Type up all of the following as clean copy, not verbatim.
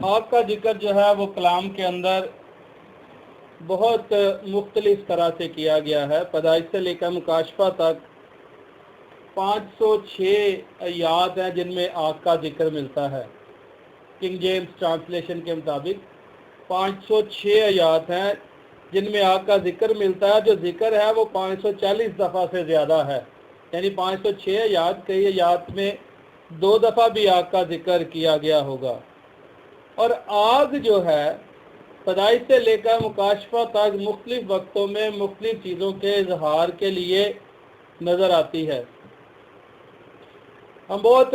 आग का जिक्र जो है वो कलाम के अंदर बहुत मुख्तलिफ तरह से किया गया है। पैदाइश से लेकर मुकाशफा तक 506 आयात हैं जिनमें आग का जिक्र मिलता है। किंग जेम्स ट्रांसलेशन के मुताबिक 506 आयात हैं जिनमें आग का जिक्र मिलता है। जो जिक्र है वो 540 दफ़ा से ज़्यादा है, यानी 506 आयात, कई आयात में 2 दफ़ा भी आग का जिक्र किया गया होगा। और आग जो है पैदाइश से लेकर मुकाशफा तक मुख्तलिफ वक्तों में मुख्तलिफ चीज़ों के इजहार के लिए नज़र आती है। हम बहुत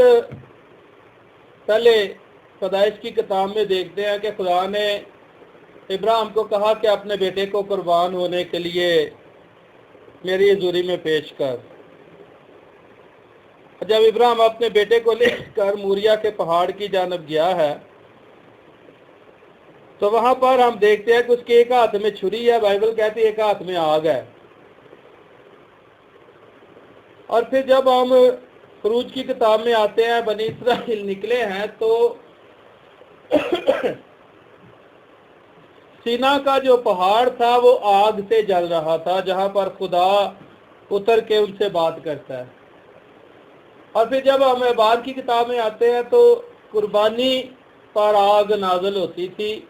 पहले पैदाइश की किताब में देखते हैं कि खुदा ने इब्राहिम को कहा कि अपने बेटे को कुर्बान होने के लिए मेरी हजूरी में पेश कर। जब इब्राहिम अपने बेटे को लेकर मूरिया के पहाड़ की जानब गया है तो वहां पर हम देखते हैं कि उसके एक हाथ में छुरी है, बाइबल कहती है एक हाथ में आग है। और फिर जब हम फरूज की किताब में आते हैं, बनी इस्राइल निकले हैं तो सीना का जो पहाड़ था वो आग से जल रहा था, जहां पर खुदा उतर के उनसे बात करता है। और फिर जब हम बाद की किताब में आते हैं तो कुर्बानी पर आग नाजल होती थी।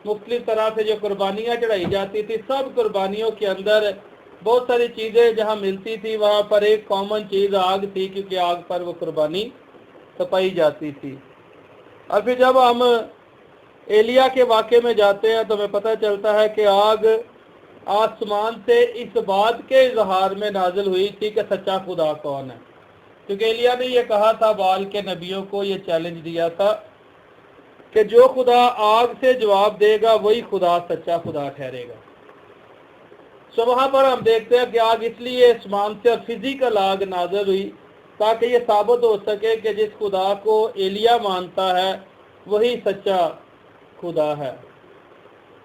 मुख्तलिफ तरह से जो कुर्बानियाँ चढ़ाई जाती थी, सब कुर्बानियों के अंदर बहुत सारी चीज़ें जहाँ मिलती थी वहाँ पर एक कॉमन चीज़ आग थी, क्योंकि आग पर वो कुर्बानी तपाई जाती थी। और फिर जब हम एलिया के वाक़े में जाते हैं तो हमें पता चलता है कि आग आसमान से इस बात के इजहार में नाजिल हुई थी कि सच्चा खुदा कौन है, क्योंकि एलिया ने यह कहा था, बाल के नबियों को ये चैलेंज दिया था कि जो खुदा आग से जवाब देगा वही खुदा सच्चा खुदा ठहरेगा। सो वहाँ पर हम देखते हैं कि आग इसलिए आसमान से और फिजिकल आग नाज़िल हुई ताकि ये साबित हो सके कि जिस खुदा को एलिया मानता है वही सच्चा खुदा है।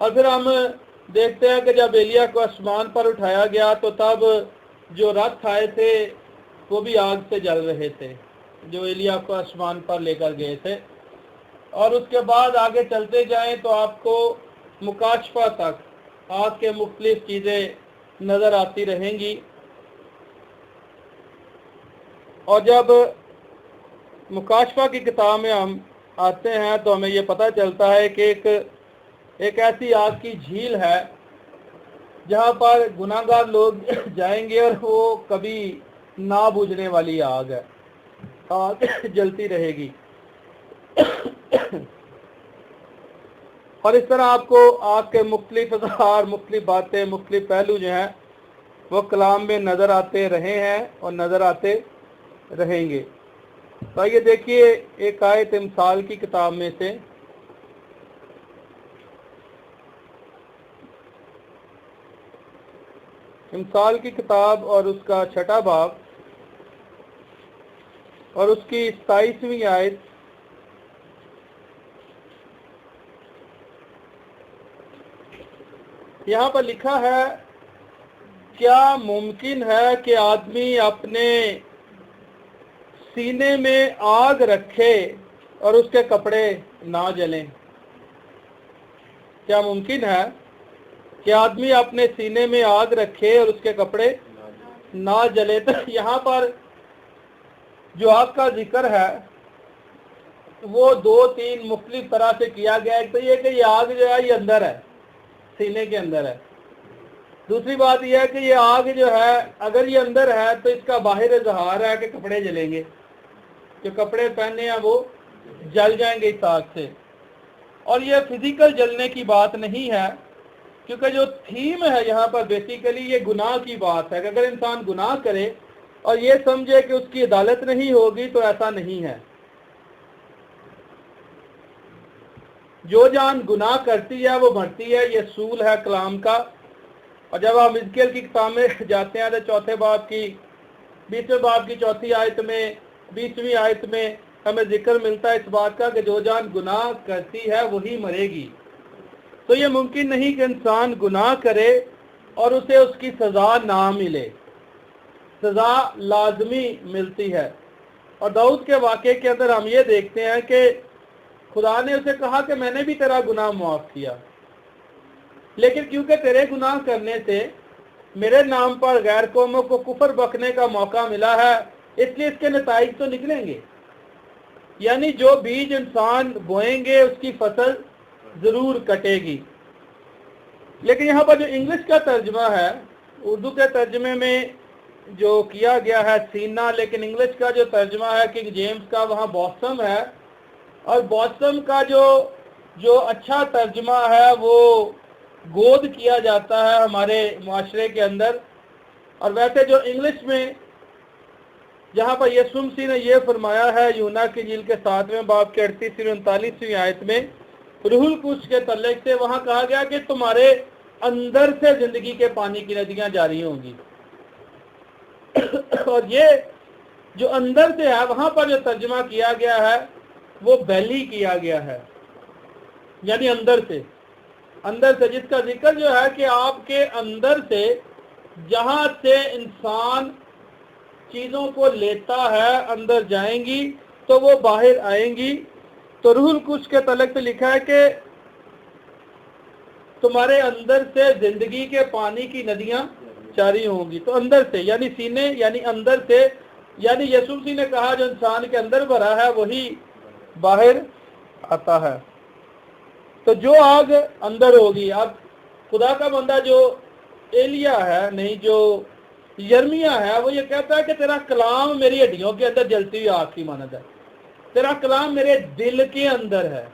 और फिर हम देखते हैं कि जब एलिया को आसमान पर उठाया गया तो तब जो रथ आए थे वो भी आग से जल रहे थे, जो एलिया को आसमान पर लेकर गए थे। और उसके बाद आगे चलते जाएं तो आपको मुकाशफा तक आग के मुख्तलिफ चीज़ें नज़र आती रहेंगी। और जब मुकाशफा की किताब में हम आते हैं तो हमें ये पता चलता है कि एक ऐसी आग की झील है जहाँ पर गुनाहगार लोग जाएंगे और वो कभी ना बुझने वाली आग है, आग जलती रहेगी। और इस तरह आपको आग के मुख्तलिफ अज़हार, मुख्तलिफ बातें, मुख्तलिफ पहलू जो हैं वो कलाम में नज़र आते रहे हैं और नज़र आते रहेंगे। तो आइए देखिए एक आयत इमसाल की किताब में से, इमसाल की किताब और उसका 6वां बाब और उसकी 27वीं आयत। यहाँ पर लिखा है, क्या मुमकिन है कि आदमी अपने सीने में आग रखे और उसके कपड़े ना जलें? क्या मुमकिन है कि आदमी अपने सीने में आग रखे और उसके कपड़े ना जले? तो यहाँ पर जो आग का जिक्र है वो 2-3 मुख्तलिफ तरह से किया गया है। तो ये कि ये आग जो है ये अंदर है, सीने के अंदर है। दूसरी बात यह है कि ये आग जो है अगर ये अंदर है तो इसका बाहर इजहार है कि कपड़े जलेंगे, जो कपड़े पहने हैं वो जल जाएंगे इस आग से। और ये फिजिकल जलने की बात नहीं है, क्योंकि जो थीम है यहाँ पर बेसिकली ये गुनाह की बात है कि अगर इंसान गुनाह करे और ये समझे कि उसकी अदालत नहीं होगी तो ऐसा नहीं है। जो जान गुनाह करती है वो मरती है, ये सूल है कलाम का। और जब हम हिजकिय्याह की किताब में जाते हैं तो 4 बाब की 20वें बाब की 4 आयत में 20वीं आयत में हमें जिक्र मिलता है इस बात का कि जो जान गुनाह करती है वही मरेगी। तो ये मुमकिन नहीं कि इंसान गुनाह करे और उसे उसकी सज़ा ना मिले, सज़ा लाजमी मिलती है। और दाऊद के वाक़े के अंदर हम ये देखते हैं कि خدا نے اسے کہا کہ میں نے بھی تیرا گناہ معاف کیا، لیکن کیونکہ تیرے گناہ کرنے سے میرے نام پر غیر قوموں کو کفر بکنے کا موقع ملا ہے، اس لیے اس کے نتائج تو نکلیں گے، یعنی جو بیج انسان بوئیں گے اس کی فصل ضرور کٹے گی۔ لیکن یہاں پر جو انگلش کا ترجمہ ہے، اردو کے ترجمے میں جو کیا گیا ہے سینہ، لیکن انگلش کا جو ترجمہ ہے کنگ جیمز کا وہاں بوسم ہے، اور بوسم کا جو اچھا ترجمہ ہے وہ گود کیا جاتا ہے ہمارے معاشرے کے اندر۔ اور ویسے جو انگلش میں جہاں پر یسوع مسیح نے یہ فرمایا ہے یونا کی انجیل کے 7ویں باب کے 38 اور 39ویں آیت میں روح القدس کے تعلق سے، وہاں کہا گیا کہ تمہارے اندر سے زندگی کے پانی کی ندیاں جاری ہوں گی۔ اور یہ جو اندر سے ہے وہاں پر جو ترجمہ کیا گیا ہے وہ بیلی کیا گیا ہے، یعنی اندر سے، جس کا ذکر جو ہے کہ آپ کے اندر سے جہاں سے انسان چیزوں کو لیتا ہے اندر جائیں گی تو وہ باہر آئیں گی۔ تو روح القدس کے تعلق سے لکھا ہے کہ تمہارے اندر سے زندگی کے پانی کی ندیاں جاری ہوں گی۔ تو اندر سے یعنی سینے، یعنی اندر سے، یعنی یسوع مسیح نے کہا جو انسان کے اندر بھرا ہے وہی باہر آتا ہے۔ تو جو آگ اندر ہوگی، اب خدا کا بندہ جو ایلیا ہے، نہیں جو یرمیہ ہے، وہ یہ کہتا ہے کہ تیرا کلام میری ہڈیوں کے اندر جلتی ہوئی آگ کی مانند ہے، تیرا کلام میرے دل کے اندر ہے،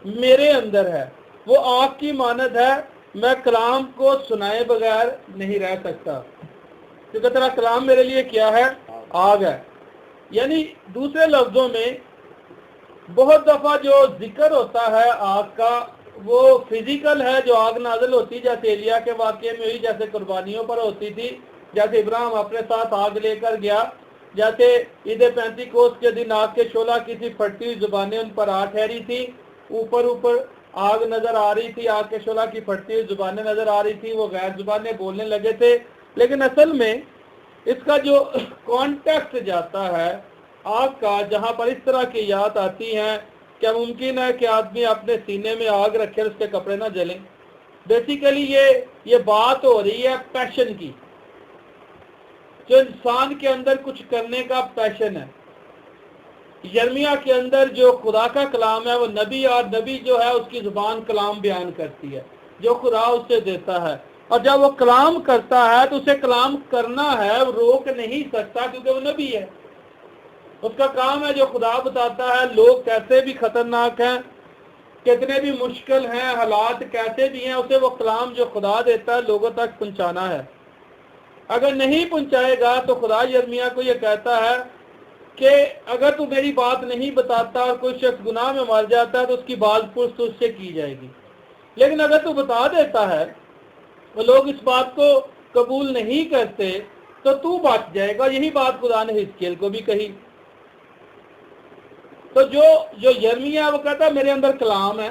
میرے اندر ہے، وہ آگ کی مانند ہے، میں کلام کو سنائے بغیر نہیں رہ سکتا، کیونکہ تیرا کلام میرے لیے کیا ہے؟ آگ ہے۔ یعنی دوسرے لفظوں میں بہت دفعہ جو ذکر ہوتا ہے آگ کا وہ فزیکل ہے، جو آگ نازل ہوتی جیسے ایلیا کے واقعے میں ہوئی، جیسے قربانیوں پر ہوتی تھی، جیسے ابراہیم اپنے ساتھ آگ لے کر گیا، جیسے عید پینتیکوست کے دن آگ کے شعلہ کی سی پھٹتی ہوئی زبانیں ان پر آ ٹھہری تھی، اوپر آگ نظر آ رہی تھی، آگ کے شعلہ کی پھٹتی ہوئی زبانیں نظر آ رہی تھی، وہ غیر زبانیں بولنے لگے تھے۔ لیکن اصل میں اس کا جو کانٹیکسٹ جاتا ہے آگ کا، جہاں پر اس طرح کی یاد آتی ہیں کیا ممکن ہے کہ آدمی اپنے سینے میں آگ رکھے اور اس کے کپڑے نہ جلیں؟ بیسیکلی یہ بات ہو رہی ہے پیشن کی، جو انسان کے اندر کچھ کرنے کا پیشن ہے۔ یرمیہ کے اندر جو خدا کا کلام ہے وہ نبی، اور نبی جو ہے اس کی زبان کلام بیان کرتی ہے جو خدا اسے دیتا ہے، اور جب وہ کلام کرتا ہے تو اسے کلام کرنا ہے، وہ روک نہیں سکتا کیونکہ وہ نبی ہے۔ اس کا کام ہے جو خدا بتاتا ہے، لوگ کیسے بھی خطرناک ہیں، کتنے بھی مشکل ہیں، حالات کیسے بھی ہیں، اسے وہ کلام جو خدا دیتا ہے لوگوں تک پہنچانا ہے۔ اگر نہیں پہنچائے گا تو خدا یرمیہ کو یہ کہتا ہے کہ اگر تو میری بات نہیں بتاتا اور کوئی شخص گناہ میں مر جاتا ہے تو اس کی باز پرس اس سے کی جائے گی، لیکن اگر تو بتا دیتا ہے تو لوگ اس بات کو قبول نہیں کرتے تو بچ جائے گا۔ یہی بات خدا نے حزقیل کو بھی کہی۔ تو جو یرمیہ وہ کہتا ہے میرے اندر کلام ہے،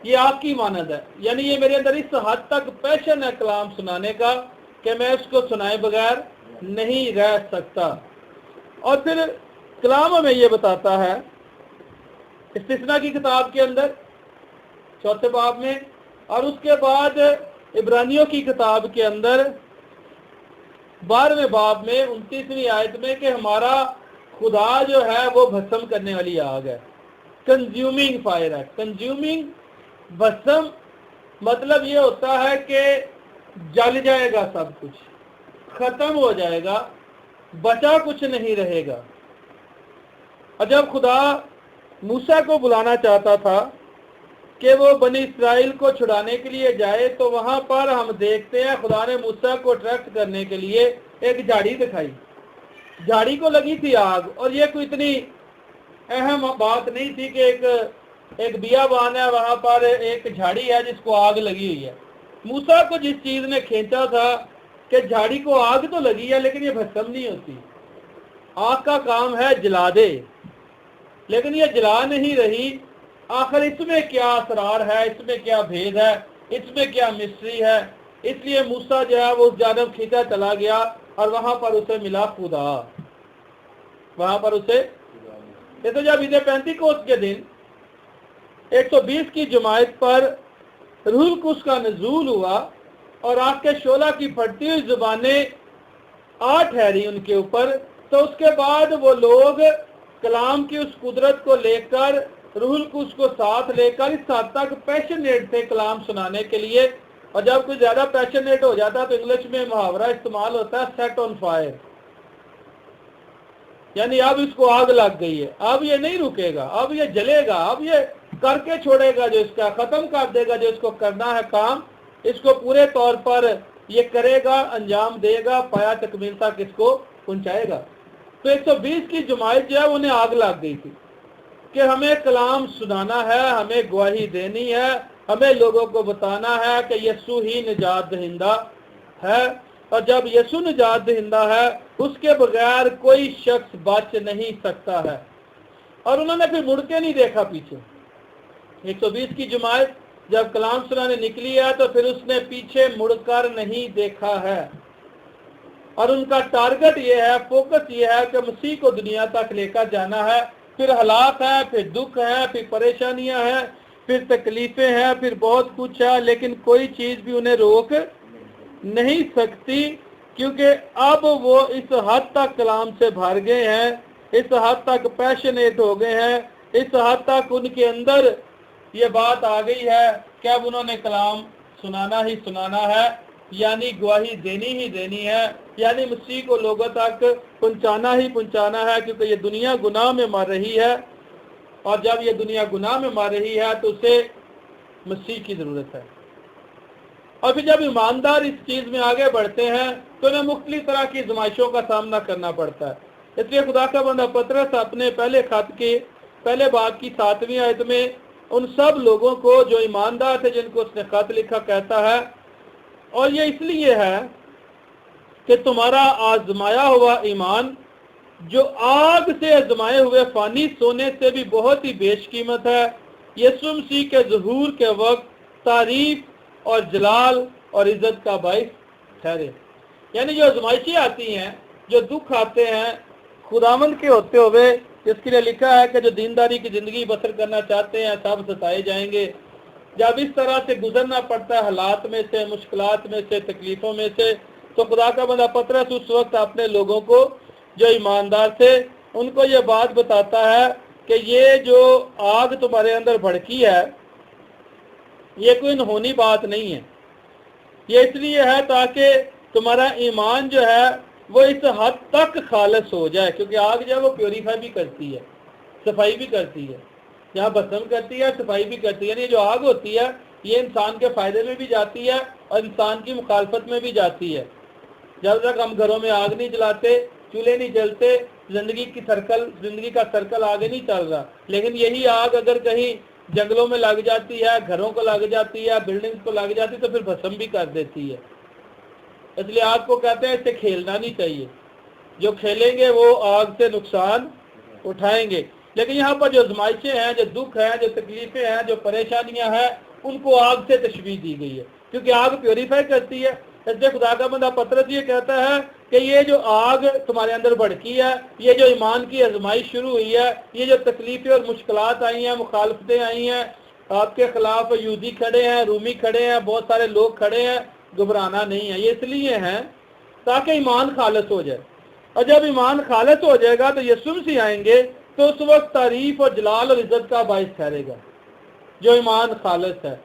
یہ آگ کی مانند ہے، یعنی یہ میرے اندر اس حد تک پیشن ہے کلام سنانے کا کہ میں اس کو سنائے بغیر نہیں رہ سکتا۔ اور پھر کلام ہمیں یہ بتاتا ہے استثنا کی کتاب کے اندر 4 باب میں، اور اس کے بعد عبرانیوں کی کتاب کے اندر 12ویں باب میں 29ویں آیت میں کہ ہمارا خدا جو ہے وہ بھسم کرنے والی آگ ہے، کنزیومنگ فائر ہے۔ کنزیومنگ بھسم مطلب یہ ہوتا ہے کہ جل جائے گا، سب کچھ ختم ہو جائے گا، بچا کچھ نہیں رہے گا۔ اور جب خدا موسیٰ کو بلانا چاہتا تھا کہ وہ بنی اسرائیل کو چھڑانے کے لیے جائے تو وہاں پر ہم دیکھتے ہیں خدا نے موسیٰ کو اٹریکٹ کرنے کے لیے ایک جھاڑی دکھائی، جھاڑی کو لگی تھی آگ، اور یہ کوئی اتنی اہم بات نہیں تھی کہ ایک بیابان ہے وہاں پر ایک جھاڑی ہے جس کو آگ لگی ہوئی ہے۔ موسیٰ کو جس چیز نے کھینچا تھا کہ جھاڑی کو آگ تو لگی ہے لیکن یہ بھسم نہیں ہوتی، آگ کا کام ہے جلا دے، لیکن یہ جلا نہیں رہی۔ آخر اس میں کیا اسرار ہے، اس میں کیا بھید ہے، اس میں کیا مسٹری ہے؟ اس لیے موسیٰ جو ہے وہ اس جانب کھینچا چلا گیا اور وہاں پر اسے ملا خدا، وہاں پر اسے۔ یہ تو جب عید پینتیکوست کے دن 120 की जमात पर रूहुल कुद्स का नज़ूल हुआ और आग के शोला की फटती हुई ज़ुबानें आ ठहरी उनके ऊपर। तो उसके बाद वो लोग कलाम की उस कुदरत को लेकर, रूहुल कुद्स को साथ लेकर इस हद तक पैशनेट थे कलाम सुनाने के लिए। और जब कोई ज़्यादा पैशनेट हो जाता है तो इंग्लिश में मुहावरा इस्तेमाल होता है सेट ऑन फायर, यानी अब इसको आग लग गई है, अब ये नहीं रुकेगा, अब ये जलेगा, अब ये करके छोड़ेगा, जो इसका खत्म कर देगा, जो इसको करना है काम, इसको पूरे तौर पर ये करेगा, अंजाम देगा, पाया तकमील तक इसको पहुंचाएगा। तो 120 की जमात जो है उन्हें आग लग गई थी कि हमें कलाम सुनाना है, हमें गवाही देनी है, हमें लोगों को बताना है कि यीशु ही निजात दहिंदा है, और जब यीशु निजात दहिंदा है उसके बगैर कोई शख्स बच नहीं सकता है। और उन्होंने फिर मुड़ के नहीं देखा पीछे। 120 की जमात जब कलाम सुनाने निकली है तो फिर उसने पीछे मुड़कर नहीं देखा है, और उनका टारगेट ये है, फोकस ये है कि मसीह को दुनिया तक लेकर जाना है। फिर हालात है, फिर दुख है, फिर परेशानियां हैं, फिर तकलीफें हैं, फिर बहुत कुछ है, लेकिन कोई चीज भी उन्हें रोक नहीं सकती, क्योंकि अब वो इस हद तक कलाम से भर गए हैं, इस हद तक पैशनेट हो गए हैं, इस हद तक उनके अंदर ये बात आ गई है कि अब उन्होंने कलाम सुनाना ही सुनाना है, यानी गवाही देनी ही देनी है, यानी मसीह को लोगों तक पहुंचाना ही पहुंचाना है, क्योंकि ये दुनिया गुनाह में मर रही है, और जब ये दुनिया गुनाह में मर रही है तो उसे मसीह की जरूरत है। और फिर जब ईमानदार इस चीज में आगे बढ़ते हैं तो उन्हें मुख्तलिफ तरह की आजमाइशों का सामना करना पड़ता है। इसलिए खुदा का बंदा पतरस अपने पहले खत के पहले बाब की 7वीं आयत में उन सब लोगों को जो ईमानदार थे जिनको उसने खत लिखा कहता है, और ये इसलिए है कि तुम्हारा आजमाया हुआ ईमान जो आग से आजमाए हुए फानी सोने से भी बहुत ही बेशकीमत है, यीशु मसीह के ज़हूर के वक्त तारीफ और जलाल और इज्जत का बाइस ठहरे। यानी जो आजमाइशें आती हैं, जो दुख आते हैं खुदावंद के होते हुए, जिसके लिए लिखा है कि जो दीनदारी की जिंदगी बसर करना चाहते हैं सब सताए जाएंगे। जब इस तरह से गुजरना पड़ता है हालात में से, मुश्किलात में से, तकलीफों में से, तो खुदा का बंदा पतरस उस वक्त अपने लोगों को जो ईमानदार थे उनको ये बात बताता है कि ये जो आग तुम्हारे अंदर भड़की है ये कोई अनहोनी बात नहीं है, ये इसलिए है ताकि तुम्हारा ईमान जो है वो इस हद तक खालिस हो जाए, क्योंकि आग जो है वो प्योरीफाई भी करती है, सफाई भी करती है, यहाँ भस्म करती है, सफाई भी करती है। यानी जो आग होती है ये इंसान के फायदे में भी जाती है और इंसान की मुखालफत में भी जाती है। जब तक हम घरों में आग नहीं जलाते, चूल्हे नहीं जलते, जिंदगी का सर्कल आगे नहीं चल रहा। लेकिन यही आग अगर कहीं जंगलों में लग जाती है, घरों को लग जाती है, बिल्डिंग्स को लग जाती है, तो फिर भस्म भी कर देती है। इसलिए आग को कहते हैं इससे खेलना नहीं चाहिए, जो खेलेंगे वो आग से नुकसान उठाएंगे। लेकिन यहाँ पर जो आजमाइशें हैं, जो दुख हैं, जो तकलीफें हैं, जो परेशानियां हैं, उनको आग से तशबीह दी गई है, क्योंकि आग प्योरीफाई करती है। इसलिए खुदा का बंदा पतरस ये कहता है कि ये जो आग तुम्हारे अंदर भड़की है, ये जो ईमान की आजमाइश शुरू हुई है, ये जो तकलीफें और मुश्किलात आई हैं, मुखालफतें आई हैं, आपके खिलाफ यहूदी खड़े हैं, रूमी खड़े हैं, बहुत सारे लोग खड़े हैं, घबराना नहीं है। ये इसलिए है ताकि ईमान खालिस हो जाए, और जब ईमान खालिस हो जाएगा तो यीशु मसीह आएंगे तो उस वक्त तारीफ और जलाल और इज्जत का बाइस ठहरेगा जो ईमान खालिस है।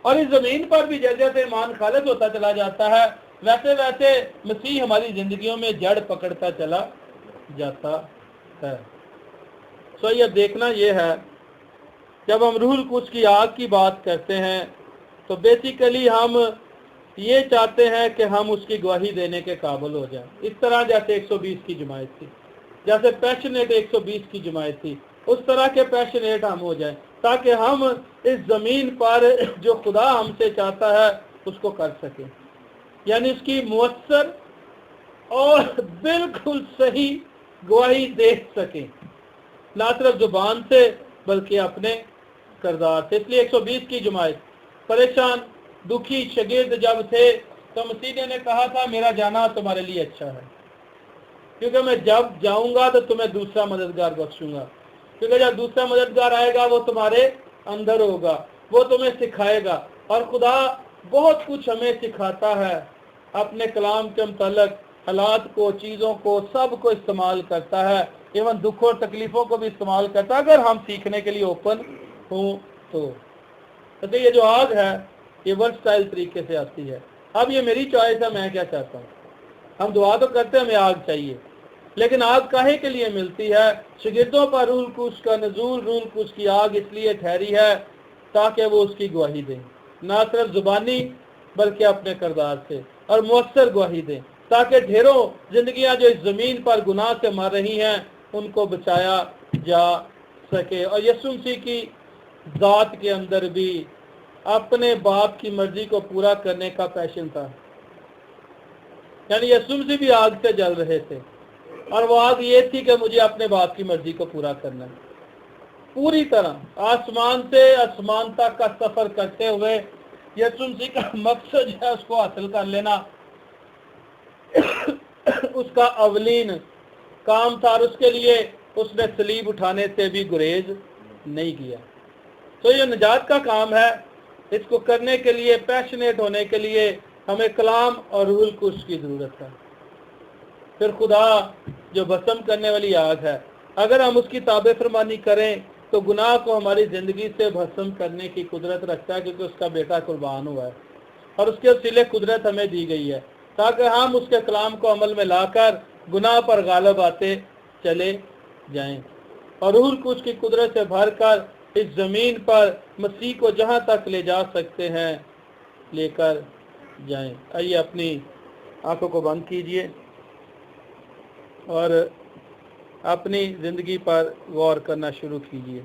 और इस जमीन पर भी जैसे जैसे ईमान खालिस होता चला जाता है वैसे वैसे मसीह हमारी जिंदगियों में जड़ पकड़ता चला जाता है। सो ये देखना ये है, जब हम रूहुल कुद्स की आग की बात करते हैं तो बेसिकली हम ये चाहते हैं कि हम उसकी गवाही देने के काबिल हो जाएं। इस तरह जैसे 120 की जमात थी, जैसे पैशनेट 120 की जमात थी, उस तरह के पैशनेट हम हो जाएं, ताकि हम इस जमीन पर जो खुदा हमसे चाहता है उसको कर सकें, यानी उसकी मुअस्सर और बिल्कुल सही गवाही दे सकें, ना सिर्फ जुबान से बल्कि अपने किरदार से। इसलिए 120 की जमात परेशान दुखी शगिर्द जब थे तो मसीह ने कहा था मेरा जाना तुम्हारे लिए अच्छा है, क्योंकि मैं जब जाऊंगा तो तुम्हें दूसरा मददगार बख्शूंगा, क्योंकि जब दूसरा मददगार आएगा वो तुम्हारे अंदर होगा, वो तुम्हें सिखाएगा। और खुदा बहुत कुछ हमें सिखाता है, अपने कलाम के मुतालिक हालात को, चीज़ों को, सब को इस्तेमाल करता है, इवन दुख और तकलीफ़ों को भी इस्तेमाल करता है, अगर हम सीखने के लिए ओपन हों तो ये जो आग है ये वर्सटाइल तरीके से आती है। अब ये मेरी चॉइस है, मैं क्या चाहता हूँ। हम दुआ तो करते हैं हमें आग चाहिए, लेकिन आग काहे के लिए मिलती है? शागिर्दों पर रूहुल कुद्स का नज़ूल, रूहुल कुद्स की आग इसलिए ठहरी है ताकि वो उसकी गवाही दें, ना सिर्फ जुबानी बल्कि अपने किरदार से, और मुअस्सर गवाही दें, ताकि ढेरों जिंदगियां जो इस ज़मीन पर गुनाह से मर रही हैं उनको बचाया जा सके। और यीशु मसीह की ज़ात के अंदर भी अपने बाप की मर्जी को पूरा करने का पैशन था, यानी यीशु मसीह भी आग से जल रहे थे, और वो आग ये थी कि मुझे अपने बाप की मर्जी को पूरा करना है। पूरी तरह आसमान से आसमान तक का सफर करते हुए यीशु मसीह का मकसद है उसको हासिल कर लेना, उसका अवलीन काम था, और उसके लिए उसने सलीब उठाने से भी गुरेज नहीं किया। तो ये निजात का काम है, इसको करने के लिए, पैशनेट होने के लिए हमें कलाम और रूहुल कुद्स की ज़रूरत है। फिर खुदा जो भस्म करने वाली आग है, अगर हम उसकी ताबे फरमानी करें तो गुनाह को हमारी ज़िंदगी से भस्म करने की कुदरत रखता है, क्योंकि उसका बेटा कुर्बान हुआ है और उसके वसीले कुदरत हमें दी गई है, ताकि हम उसके कलाम को अमल में लाकर गुनाह पर गालिब आते चले जाएं और रूहुल कुद्स की कुदरत से भरकर इस ज़मीन पर मसीह को जहाँ तक ले जा सकते हैं लेकर जाएं। आइए अपनी आंखों को बंद कीजिए और अपनी ज़िंदगी पर गौर करना शुरू कीजिए।